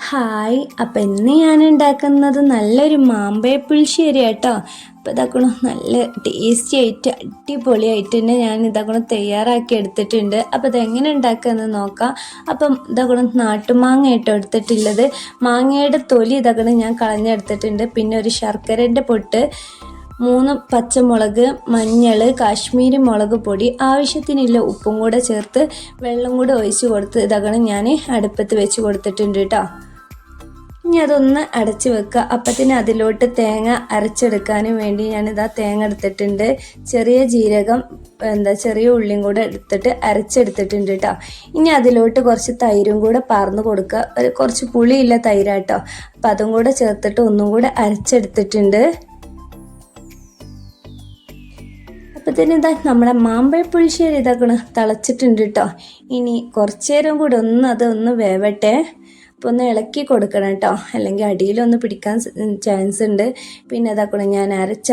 Hi, അപ്പം ഇന്ന് ഞാൻ ഉണ്ടാക്കുന്നത് നല്ലൊരു മാമ്പഴ പുളിശ്ശേരി കേട്ടോ. അപ്പോൾ ഇതാക്കണം നല്ല ടേസ്റ്റി ആയിട്ട് അടിപൊളിയായിട്ട് തന്നെ ഞാൻ ഇതാക്കണം തയ്യാറാക്കി എടുത്തിട്ടുണ്ട്. അപ്പോൾ ഇതെങ്ങനെ ഉണ്ടാക്കുകയെന്ന് നോക്കാം. അപ്പം ഇതാക്കണം നാട്ടുമാങ്ങ കേട്ടോ എടുത്തിട്ടുള്ളത്. മാങ്ങയുടെ തൊലി ഇതാക്കണം ഞാൻ കളഞ്ഞെടുത്തിട്ടുണ്ട്. പിന്നെ ഒരു ശർക്കരൻ്റെ പൊട്ട്, 3 പച്ചമുളക്, മഞ്ഞൾ, കാശ്മീരി മുളക് പൊടി, ആവശ്യത്തിനുള്ള ഉപ്പും കൂടെ ചേർത്ത് വെള്ളം കൂടെ ഒഴിച്ച് കൊടുത്ത് ഇതാക്കണം ഞാൻ അടുപ്പത്ത് വെച്ച് കൊടുത്തിട്ടുണ്ട് കേട്ടോ. ഇനി അതൊന്ന് അടച്ച് വെക്കുക. അപ്പത്തിന് അതിലോട്ട് തേങ്ങ അരച്ചെടുക്കാനും വേണ്ടി ഞാനിതാ തേങ്ങ എടുത്തിട്ടുണ്ട്. ചെറിയ ജീരകം ചെറിയ ഉള്ളിയും കൂടെ എടുത്തിട്ട് അരച്ചെടുത്തിട്ടുണ്ട് കേട്ടോ. ഇനി അതിലോട്ട് കുറച്ച് തൈരും കൂടെ പാർന്ന് കൊടുക്കുക. കുറച്ച് പുളിയില്ല തൈരാട്ടോ. അപ്പം അതും കൂടെ ചേർത്തിട്ട് ഒന്നും കൂടെ അരച്ചെടുത്തിട്ടുണ്ട്. അപ്പത്തിന് ഇതാ നമ്മുടെ മാമ്പഴ പുളിശ്ശേരി ഇതാക്കണം തിളച്ചിട്ടുണ്ട് കേട്ടോ. ഇനി കുറച്ച് നേരം കൂടെ അതൊന്ന് വേവട്ടെ. അപ്പോൾ ഒന്ന് ഇളക്കി കൊടുക്കണം കേട്ടോ, അല്ലെങ്കിൽ അടിയിലൊന്ന് പിടിക്കാൻ ചാൻസ് ഉണ്ട്. പിന്നെ അതാക്കണം ഞാൻ അരച്ച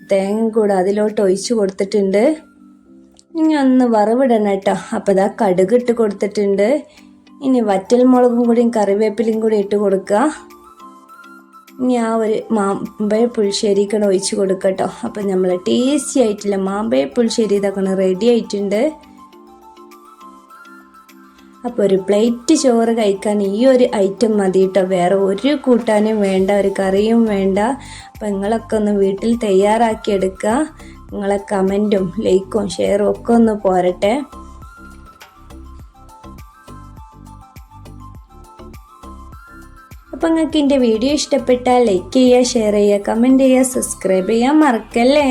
തേങ്ങ കൂടെ അതിലോട്ട് ഒഴിച്ച് കൊടുത്തിട്ടുണ്ട്. ഇനി ഒന്ന് വറവിടണം കേട്ടോ. അപ്പോൾ ഇതാ കടുക് ഇട്ട് കൊടുത്തിട്ടുണ്ട്. ഇനി വറ്റൽ മുളകും കൂടിയും കറിവേപ്പിലയും കൂടി ഇട്ട് കൊടുക്കുക. ഇനി ആ ഒരു മാമ്പഴ പുളിശ്ശേരിക്കാണ് ഒഴിച്ച് കൊടുക്കട്ടോ. അപ്പം നമ്മൾ ടേസ്റ്റി ആയിട്ടുള്ള മാമ്പഴ പുളിശ്ശേരി ഇതാക്കണം റെഡി ആയിട്ടുണ്ട്. അപ്പോൾ ഒരു പ്ലേറ്റ് ചോറ് കഴിക്കാൻ ഈ ഒരു ഐറ്റം മതി കേട്ടോ. വേറെ ഒരു കൂട്ടാനും വേണ്ട, ഒരു കറിയും വേണ്ട. അപ്പം നിങ്ങളൊക്കെ ഒന്ന് വീട്ടിൽ തയ്യാറാക്കി എടുക്കുക. നിങ്ങളെ കമൻറ്റും ലൈക്കും ഷെയറും ഒക്കെ ഒന്ന് പോരട്ടെ. അപ്പം നിങ്ങൾക്ക് എൻ്റെ വീഡിയോ ഇഷ്ടപ്പെട്ടാൽ ലൈക്ക് ചെയ്യുക, ഷെയർ ചെയ്യുക, കമൻറ്റ് ചെയ്യുക, സബ്സ്ക്രൈബ് ചെയ്യാൻ മറക്കല്ലേ.